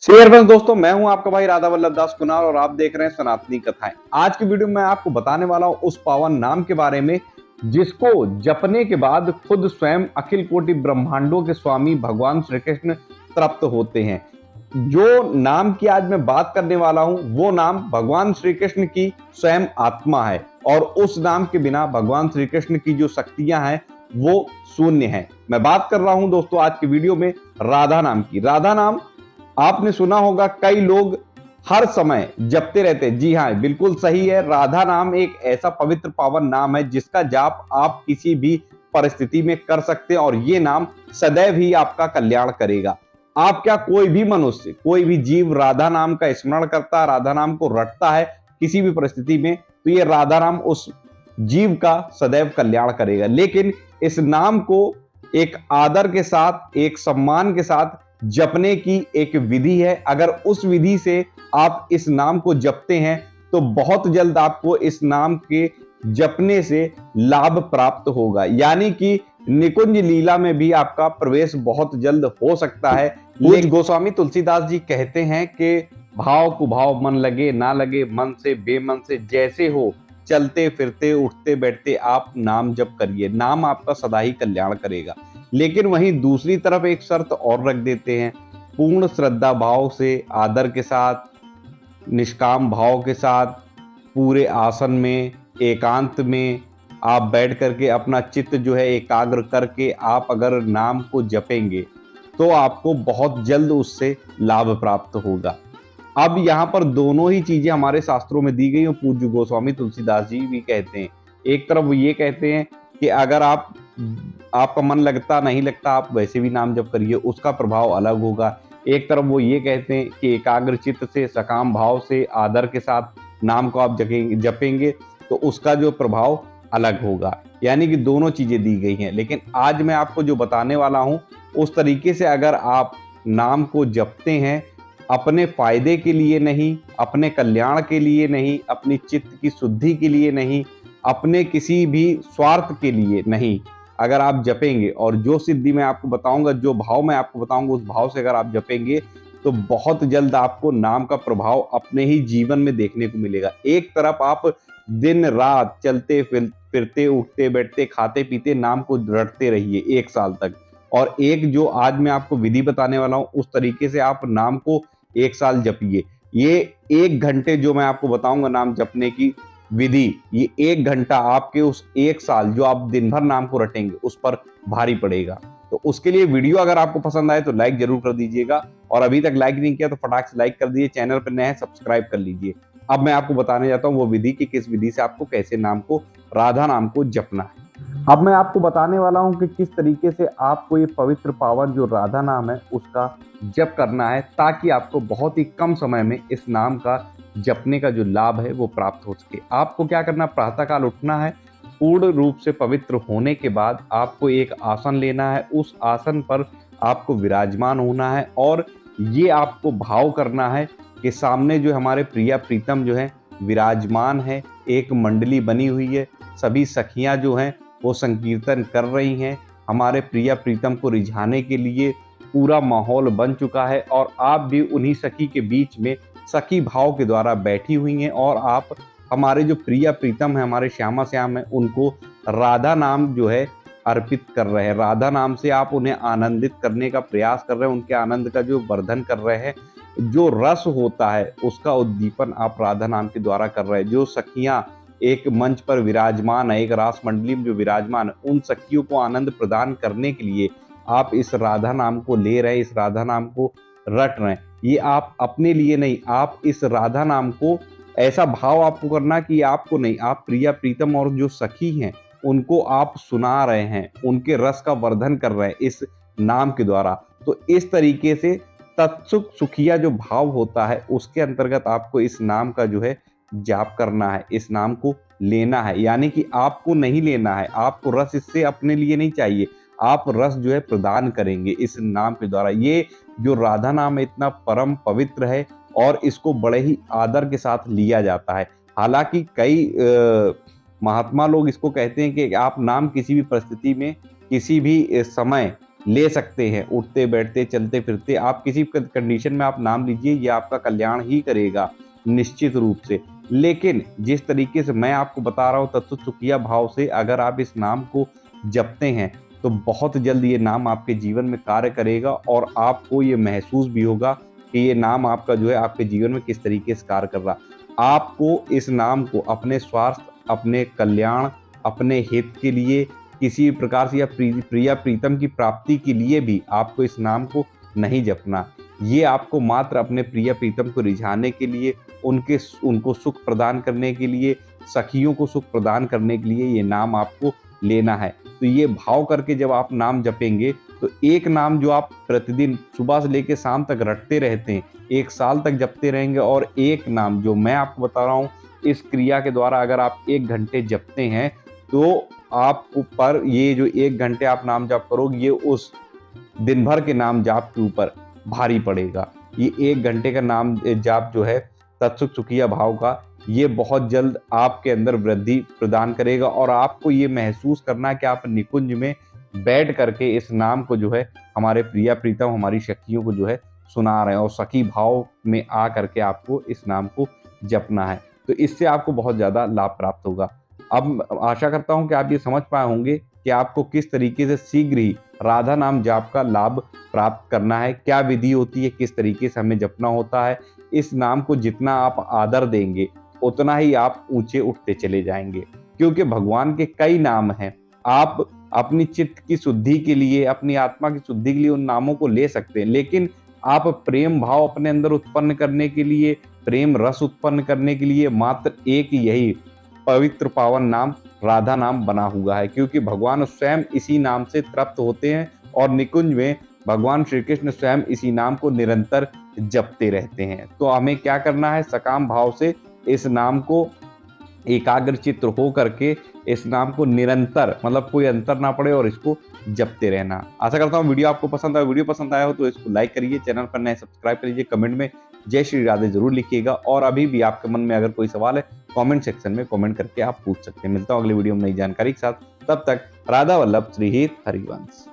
Share friends दोस्तों, मैं हूं आपका भाई राधा वल्लभ दास कुनार और आप देख रहे हैं सनातनी कथाएं। आज की वीडियो में मैं आपको बताने वाला हूं उस पावन नाम के बारे में जिसको जपने के बाद खुद स्वयं अखिल कोटि ब्रह्मांडों के स्वामी भगवान श्री कृष्ण तृप्त होते हैं। जो नाम की आज मैं बात करने वाला हूं वो नाम भगवान श्री कृष्ण की स्वयं आत्मा है और उस नाम के बिना भगवान श्री कृष्ण की जो शक्तियां हैं वो शून्य है। मैं बात कर रहा हूं दोस्तों आज की वीडियो में राधा नाम की। राधा नाम आपने सुना होगा, कई लोग हर समय जपते रहते हैं। जी हाँ, बिल्कुल सही है। राधा नाम एक ऐसा पवित्र पावन नाम है जिसका जाप आप किसी भी परिस्थिति में कर सकते हैं और ये नाम सदैव ही आपका कल्याण करेगा। आप क्या, कोई भी मनुष्य, कोई भी जीव राधा नाम का स्मरण करता है, राधा नाम को रटता है किसी भी परिस्थिति में, तो ये राधा नाम उस जीव का सदैव कल्याण करेगा। लेकिन इस नाम को एक आदर के साथ, एक सम्मान के साथ जपने की एक विधि है। अगर उस विधि से आप इस नाम को जपते हैं तो बहुत जल्द आपको इस नाम के जपने से लाभ प्राप्त होगा, यानी कि निकुंज लीला में भी आपका प्रवेश बहुत जल्द हो सकता है। लेकिन गोस्वामी तुलसीदास जी कहते हैं कि भाव कुभाव मन लगे ना लगे, मन से बेमन से जैसे हो, चलते फिरते उठते बैठते आप नाम जप करिए, नाम आपका सदा ही कल्याण करेगा। लेकिन वहीं दूसरी तरफ एक शर्त और रख देते हैं, पूर्ण श्रद्धा भाव से, आदर के साथ, निष्काम भाव के साथ, पूरे आसन में, एकांत में आप बैठ करके अपना चित्त जो है एकाग्र करके आप अगर नाम को जपेंगे तो आपको बहुत जल्द उससे लाभ प्राप्त होगा। अब यहाँ पर दोनों ही चीजें हमारे शास्त्रों में दी गई और पूज्य गोस्वामी तुलसीदास जी भी कहते हैं। एक तरफ वो ये कहते हैं कि अगर आपका मन लगता नहीं लगता, आप वैसे भी नाम जप करिए, उसका प्रभाव अलग होगा। एक तरफ वो ये कहते हैं कि एकाग्र चित्त से, सकाम भाव से, आदर के साथ नाम को आप जपेंगे तो उसका जो प्रभाव अलग होगा। यानी कि दोनों चीजें दी गई हैं। लेकिन आज मैं आपको जो बताने वाला हूं उस तरीके से अगर आप नाम को जपते हैं, अपने फायदे के लिए नहीं, अपने कल्याण के लिए नहीं, अपनी चित्त की शुद्धि के लिए नहीं, अपने किसी भी स्वार्थ के लिए नहीं, अगर आप जपेंगे और जो सिद्धि मैं आपको बताऊंगा, जो भाव मैं आपको बताऊंगा, उस भाव से अगर आप जपेंगे तो बहुत जल्द आपको नाम का प्रभाव अपने ही जीवन में देखने को मिलेगा। एक तरफ आप दिन रात चलते फिरते उठते बैठते खाते पीते नाम को रटते रहिए 1 साल तक, और एक जो आज मैं आपको विधि बताने वाला हूं उस तरीके से आप नाम को 1 साल जपिए। ये 1 घंटे जो मैं आपको बताऊंगा नाम जपने की विधि, ये 1 घंटा आपके उस 1 साल जो आप दिन भर नाम को रटेंगे उस पर भारी पड़ेगा। तो उसके लिए वीडियो अगर आपको पसंद आए तो लाइक जरूर कर दीजिएगा, और अभी तक लाइक नहीं किया तो फटाक से लाइक कर दीजिए, चैनल पर नए हैं सब्सक्राइब कर लीजिए। अब मैं आपको बताने जाता हूँ वो विधि कि किस विधि से आपको कैसे नाम को, राधा नाम को जपना है। अब मैं आपको बताने वाला हूं कि किस तरीके से आपको ये पवित्र पावन जो राधा नाम है उसका जप करना है, ताकि आपको बहुत ही कम समय में इस नाम का जपने का जो लाभ है वो प्राप्त हो सके। आपको क्या करना, प्रातःकाल उठना है, पूर्ण रूप से पवित्र होने के बाद आपको एक आसन लेना है, उस आसन पर आपको विराजमान होना है और ये आपको भाव करना है कि सामने जो हमारे प्रिया प्रीतम जो है विराजमान है, एक मंडली बनी हुई है, सभी सखियां जो हैं वो संकीर्तन कर रही हैं, हमारे प्रिया प्रीतम को रिझाने के लिए पूरा माहौल बन चुका है और आप भी उन्हीं सखी के बीच में सखी भाव के द्वारा बैठी हुई हैं और आप हमारे जो प्रिया प्रीतम है, हमारे श्यामा श्याम है, उनको राधा नाम जो है अर्पित कर रहे हैं। राधा नाम से आप उन्हें आनंदित करने का प्रयास कर रहे हैं, उनके आनंद का जो वर्धन कर रहे हैं, जो रस होता है उसका उद्दीपन आप राधा नाम के द्वारा कर रहे हैं। जो सखियां एक मंच पर विराजमान है, एक रास मंडली में जो विराजमान है, उन सखियों को आनंद प्रदान करने के लिए आप इस राधा नाम को ले रहे हैं, इस राधा नाम को रट रहे हैं। ये आप अपने लिए नहीं, आप इस राधा नाम को, ऐसा भाव आपको करना कि आपको नहीं, आप प्रिया प्रीतम और जो सखी हैं उनको आप सुना रहे हैं, उनके रस का वर्धन कर रहे हैं इस नाम के द्वारा। तो इस तरीके से तत्सुख सुखिया जो भाव होता है उसके अंतर्गत आपको इस नाम का जो है जाप करना है, इस नाम को लेना है। यानी कि आपको नहीं लेना है, आपको रस इससे अपने लिए नहीं चाहिए, आप रस जो है प्रदान करेंगे इस नाम के द्वारा। ये जो राधा नाम है इतना परम पवित्र है और इसको बड़े ही आदर के साथ लिया जाता है। हालांकि कई महात्मा लोग इसको कहते हैं कि आप नाम किसी भी परिस्थिति में, किसी भी समय ले सकते हैं। उठते बैठते चलते फिरते आप किसी कंडीशन में आप नाम लीजिए, ये आपका कल्याण ही करेगा निश्चित रूप से। लेकिन जिस तरीके से मैं आपको बता रहा हूँ तत्व तुकिया भाव से अगर आप इस नाम को जपते हैं तो बहुत जल्द ये नाम आपके जीवन में कार्य करेगा और आपको ये महसूस भी होगा कि ये नाम आपका जो है आपके जीवन में किस तरीके से कार्य कर रहा। आपको इस नाम को अपने स्वास्थ्य, अपने कल्याण, अपने हित के लिए, किसी प्रकार से या प्रिया प्रीतम की प्राप्ति के लिए भी आपको इस नाम को नहीं जपना। ये आपको मात्र अपने प्रिय प्रीतम को रिझाने के लिए, उनको सुख प्रदान करने के लिए, सखियों को सुख प्रदान करने के लिए ये नाम आपको लेना है। तो ये भाव करके जब आप नाम जपेंगे तो एक नाम जो आप प्रतिदिन सुबह से लेकर शाम तक रटते रहते हैं, 1 साल तक जपते रहेंगे और एक नाम जो मैं आपको बता रहा हूँ इस क्रिया के द्वारा अगर आप 1 घंटे जपते हैं तो आपको पर ये जो 1 घंटे आप नाम जाप करोगे ये उस दिन भर के नाम जाप के ऊपर भारी पड़ेगा। ये 1 घंटे का नाम जाप जो है तत्सुख सुखिया भाव का, ये बहुत जल्द आपके अंदर वृद्धि प्रदान करेगा और आपको ये महसूस करना है कि आप निकुंज में बैठ करके इस नाम को जो है हमारे प्रिया प्रीतम, हमारी शक्तियों को जो है सुना रहे हैं और सखी भाव में आ करके आपको इस नाम को जपना है। तो इससे आपको बहुत ज़्यादा लाभ प्राप्त होगा। अब आशा करता हूँ कि आप ये समझ पाए होंगे कि आपको किस तरीके से शीघ्र ही राधा नाम जाप का लाभ प्राप्त करना है, क्या विधि होती है, किस तरीके से हमें जपना होता है। इस नाम को जितना आप आदर देंगे उतना ही आप ऊंचे उठते चले जाएंगे, क्योंकि भगवान के कई नाम हैं। आप अपनी चित्त की शुद्धि के लिए, अपनी आत्मा की शुद्धि के लिए उन नामों को ले सकते हैं, लेकिन आप प्रेम भाव अपने अंदर उत्पन्न करने के लिए, प्रेम रस उत्पन्न करने के लिए मात्र एक यही पवित्र पावन नाम राधा नाम बना हुआ है, क्योंकि भगवान स्वयं इसी नाम से तृप्त होते हैं और निकुंज में भगवान श्री कृष्ण स्वयं इसी नाम को निरंतर जपते रहते हैं। तो हमें क्या करना है, सकाम भाव से इस नाम को एकाग्रचित्त हो करके इस नाम को निरंतर, मतलब कोई अंतर ना पड़े और इसको जपते रहना। आशा करता हूँ वीडियो आपको पसंद आया। वीडियो पसंद आया हो तो इसको लाइक करिए, चैनल पर नए सब्सक्राइब करिए, कमेंट में जय श्री राधे जरूर लिखिएगा और अभी भी आपके मन में अगर कोई सवाल है कमेंट सेक्शन में कमेंट करके आप पूछ सकते हैं। मिलता हूँ अगली वीडियो में नई जानकारी के साथ, तब तक राधा वल्लभ श्री हित हरिवंश।